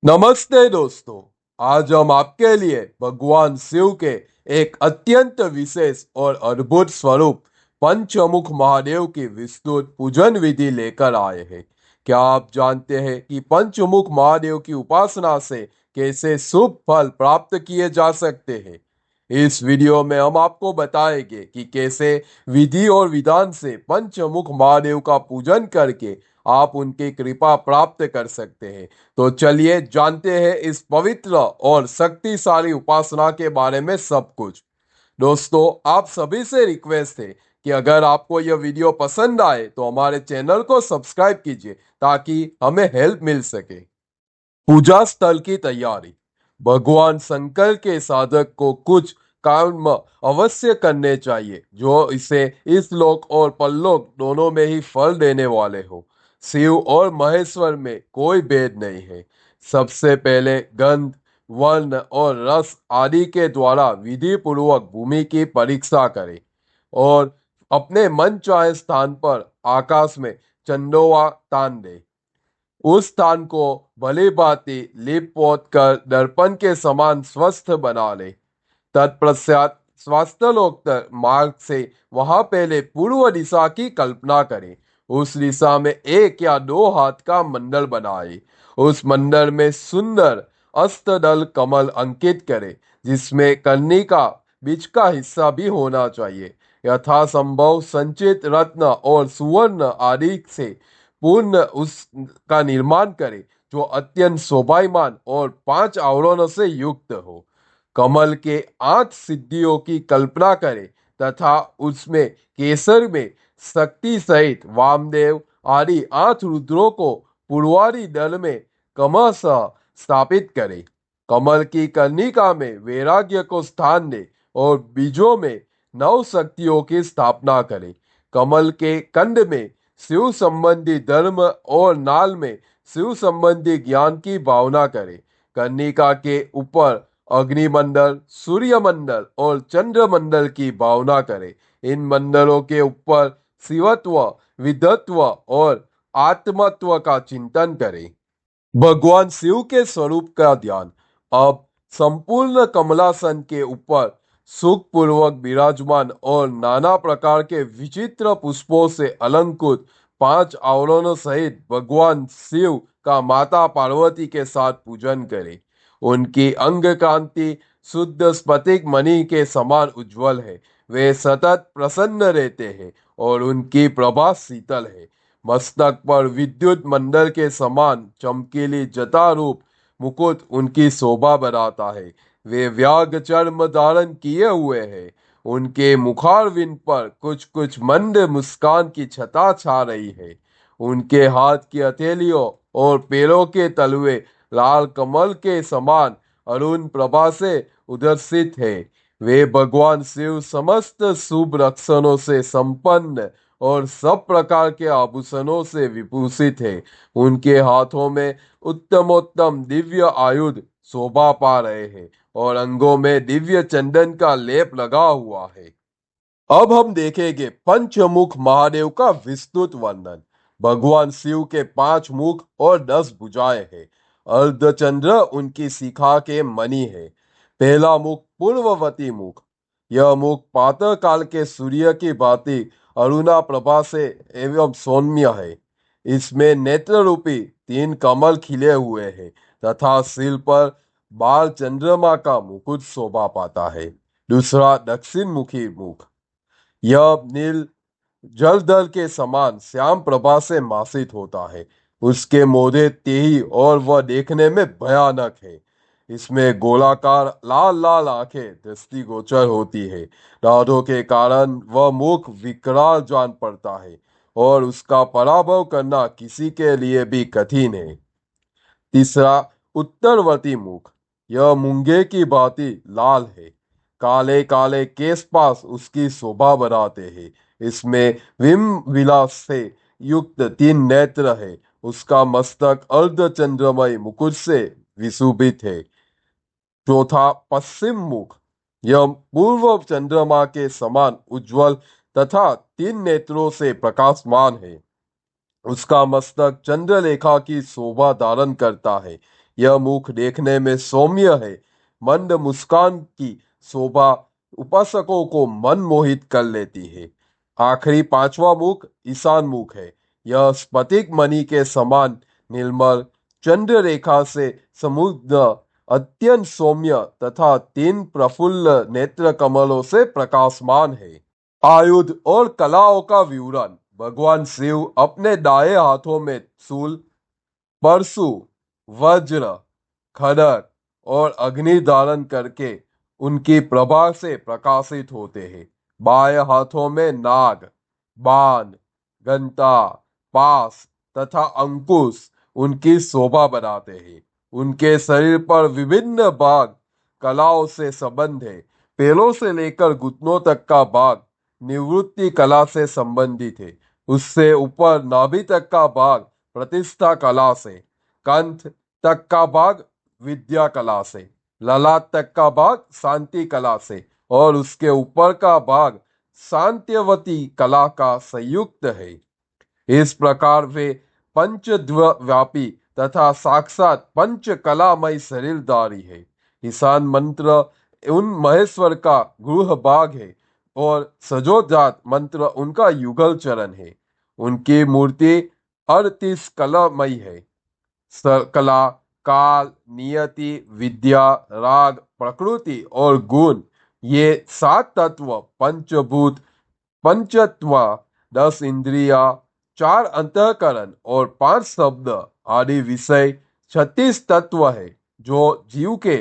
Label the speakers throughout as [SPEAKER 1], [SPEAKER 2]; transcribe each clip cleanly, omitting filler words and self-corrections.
[SPEAKER 1] नमस्ते दोस्तों। आज हम आपके लिए भगवान शिव के एक अत्यंत विशेष और अद्भुत स्वरूप पंचमुख महादेव की विस्तृत पूजन विधि लेकर आए हैं। क्या आप जानते हैं कि पंचमुख महादेव की उपासना से कैसे शुभ फल प्राप्त किए जा सकते हैं? इस वीडियो में हम आपको बताएंगे कि कैसे विधि और विधान से पंचमुख महादेव का पूजन करके आप उनकी कृपा प्राप्त कर सकते हैं। तो चलिए जानते हैं इस पवित्र और शक्तिशाली उपासना के बारे में सब कुछ। दोस्तों, आप सभी से रिक्वेस्ट है कि अगर आपको यह वीडियो पसंद आए तो हमारे चैनल को सब्सक्राइब कीजिए ताकि हमें हेल्प मिल सके। पूजा स्थल की तैयारी। भगवान शंकर के साधक को कुछ काम अवश्य करने चाहिए जो इसे इस लोक और परलोक दोनों में ही फल देने वाले हो। शिव और महेश्वर में कोई भेद नहीं है। सबसे पहले गंध, वर्ण और रस आदि के द्वारा विधि पूर्वक भूमि की परीक्षा करें और अपने मन चाहे स्थान पर आकाश में चंदोवा तान दे। उस स्थान को भली भांति लीप पोत कर दर्पण के समान स्वस्थ बना ले। तत्पश्चात स्वास्थ्योक्त मार्ग से वहां पहले पूर्व दिशा की कल्पना करें। उस दिशा में एक या दो हाथ का मंडल बनाए। उस मंडल में सुंदर अष्टदल कमल अंकित करें जिसमें कर्णिका बीच का हिस्सा भी होना चाहिए। यथासंभव संचित रत्न और सुवर्ण आदि से पूर्ण उसका निर्माण करे जो अत्यंत शोभायमान और 5 आवरणों से युक्त हो। कमल के 8 सिद्धियों की कल्पना करें तथा उसमें केसर में शक्ति सहित वामदेव आदि 8 रुद्रों को पूर्वारी दल में क्रमशः स्थापित करें। कमल की कर्णिका में वैराग्य को स्थान दे और बीजों में 9 शक्तियों की स्थापना करें। कमल के कंद में शिव संबंधी धर्म और नाल में शिव संबंधी ज्ञान की भावना करें। कर्णिका के ऊपर अग्निमंडल, सूर्यमंडल और चंद्रमंडल की भावना करें। इन मंडलों के ऊपर शिवत्व, विधत्व और आत्मत्व का चिंतन करें। भगवान शिव के स्वरूप का ध्यान। अब संपूर्ण कमलासन के ऊपर सुख पूर्वक विराजमान और नाना प्रकार के विचित्र पुष्पों से अलंकृत 5 आवरणों सहित भगवान शिव का माता पार्वती के साथ पूजन करें। उनकी अंग कांति शुद्ध स्फटिक मणि के समान उज्जवल है। वे सतत प्रसन्न रहते हैं और उनकी प्रभा शीतल है। मस्तक पर विद्युत मंडल के समान चमकीली जटा रूप मुकुट उनकी शोभा बढ़ाता है। वे व्याघ्र चर्म धारण किए हुए हैं। उनके मुखारविंद पर कुछ कुछ मंद मुस्कान की छटा छा रही है। उनके हाथ की हथेलियों और पैरों के तलवे लाल कमल के समान अरुण प्रभा से उदर्शित है। वे भगवान शिव समस्त शुभ लक्षणों से संपन्न और सब प्रकार के आभूषणों से विभूषित है। उनके हाथों में उत्तमोत्तम दिव्य आयुध शोभा पा रहे हैं और अंगों में दिव्य चंदन का लेप लगा हुआ है। अब हम देखेंगे पंचमुख महादेव का विस्तृत वर्णन। भगवान शिव के 5 मुख और 10 भुजाएं हैं। अर्धचंद्र उनकी शिखा के मणि है। पहला मुख पूर्ववती मुख। यह मुख प्रातः काल के सूर्य की भांति अरुणा प्रभा से एवं सौम्य है। इसमें नेत्र रूपी 3 कमल खिले हुए हैं तथा सिर पर बाल चंद्रमा का मुकुट शोभा पाता है। दूसरा दक्षिण मुखी मुख। यह नील जलदल के समान श्याम प्रभा से मासित होता है। उसके मोढ़े तेही और वह देखने में भयानक है। इसमें गोलाकार लाल लाल आंखें दृष्टिगोचर होती है। दांतों के कारण वह मुख विकराल जान पड़ता है और उसका पराभव करना किसी के लिए भी कठिन है। तीसरा उत्तरवर्ती मुख। यह मूंगे की भांति लाल है। काले काले केश पास उसकी शोभा बढ़ाते हैं। इसमें विम विलास से युक्त 3 नेत्र है। उसका मस्तक अर्धचंद्रमय मुकुट से विशोभित है। चौथा पश्चिम मुख। यह पूर्व चंद्रमा के समान उज्जवल तथा 3 नेत्रों से प्रकाशमान है। उसका मस्तक चंद्रलेखा की शोभा धारण करता है। यह मुख देखने में सौम्य है। मंद मुस्कान की शोभा उपासकों को मन मोहित कर लेती है। आखिरी पांचवा मुख ईशान मुख है। यह स्फटिक मणि के समान निर्मल चंद्र रेखा से समुद्र अत्यंत सौम्य तथा तीन प्रफुल्ल नेत्र कमलों से प्रकाशमान है। आयुध और कलाओं का विवरण। भगवान शिव अपने दाएं हाथों में शूल, परशु, वज्र, खड्ग और अग्नि धारण करके उनकी प्रभा से प्रकाशित होते हैं। बाएं हाथों में नाग, बाण, गंता, पास तथा अंकुश उनकी शोभा बढ़ाते हैं। उनके शरीर पर विभिन्न भाग कलाओं से संबंध है। पैरों से लेकर घुटनों तक का भाग निवृत्ति कला से संबंधित है। उससे ऊपर नाभि तक का भाग प्रतिष्ठा कला से, कंठ तक का भाग विद्या कला से, ललाट तक का भाग शांति कला से और उसके ऊपर का भाग शांत्यवती कला का संयुक्त है। इस प्रकार वे पंचव्यापी तथा साक्षात पंच कलामय शरीरधारी है। ईशान मंत्र उन महेश्वर का गृह भाग है और सजोजात मंत्र उनका युगल चरण है। उनकी मूर्ति 38 कलामयी है। कला, काल, नियति, विद्या, राग, प्रकृति और गुण, ये 7 तत्व, पंचभूत, पंचत्व, 10 इंद्रिया, 4 अंतःकरण और 5 शब्द आदि विषय 36 तत्व है जो जीव के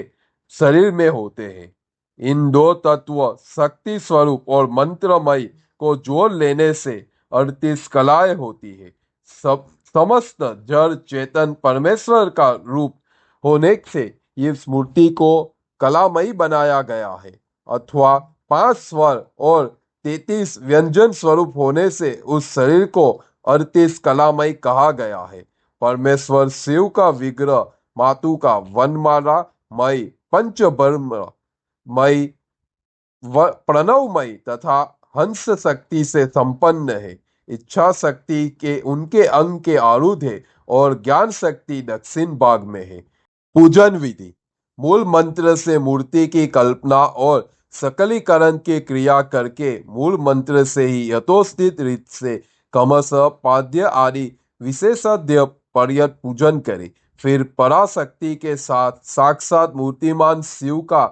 [SPEAKER 1] शरीर में होते हैं। इन 2 तत्व शक्ति स्वरूप और मंत्रमय को जोड़ लेने से 38 कलाएं होती है। सब समस्त जड़ चेतन परमेश्वर का रूप होने से इस मूर्ति को कलामयी बनाया गया है, अथवा 5 स्वर और 33 व्यंजन स्वरूप होने से उस शरीर को 38 कलामयी कहा गया है। परमेश्वर शिव का विग्रह मातु का वनमाला मय, पंचब्रह्म मय, प्रणवमय तथा हंस शक्ति से संपन्न है। इच्छा शक्ति के उनके अंग के आरूढ़ है और ज्ञान शक्ति दक्षिण भाग में है। पूजन विधि। मूल मंत्र से मूर्ति की कल्पना और सकलीकरण की क्रिया करके मूल मंत्र से ही यथोचित रीत से क्रमशः पाद्य आदि विशेषाद्य पर्यत पूजन करे। फिर पराशक्ति के साथ साक्षात मूर्तिमान शिव का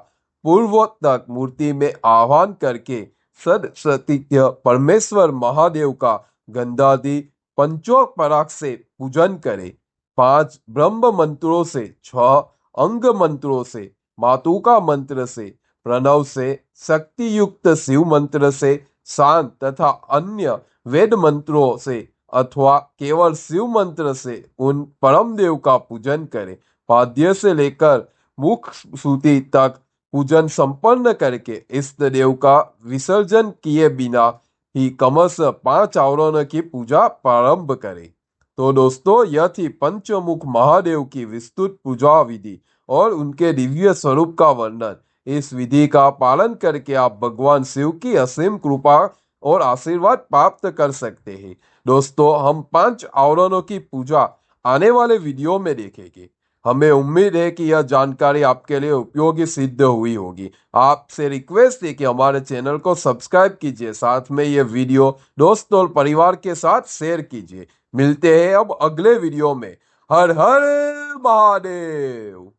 [SPEAKER 1] पूर्वोत्तक मूर्ति में आह्वान करके सदसतीत्य परमेश्वर महादेव का गंधादि पंचोपराग से पूजन करे। 5 ब्रह्म मंत्रों से, 6 अंग मंत्रों से, मातुका मंत्र से, प्रणव से, शक्ति युक्त शिव मंत्र से, शांत तथा अन्य वेद मंत्रों से अथवा केवल शिव मंत्र से उन परम देव का पूजन करे। पाद्य से लेकर मुख सूती तक पूजन संपन्न करके इष्ट देव का विसर्जन किए बिना ही क्रमशः 5 आवरणों की पूजा प्रारंभ करे। तो दोस्तों, यह थी पंचमुख महादेव की विस्तृत पूजा विधि और उनके दिव्य स्वरूप का वर्णन। इस विधि का पालन करके आप भगवान शिव की असीम कृपा और आशीर्वाद प्राप्त कर सकते हैं। दोस्तों, हम 5 आवरणों की पूजा आने वाले वीडियो में देखेंगे। हमें उम्मीद है कि यह जानकारी आपके लिए उपयोगी सिद्ध हुई होगी। आपसे रिक्वेस्ट है कि हमारे चैनल को सब्सक्राइब कीजिए, साथ में यह वीडियो दोस्तों और परिवार के साथ शेयर कीजिए। मिलते हैं अब अगले वीडियो में। हर हर महादेव।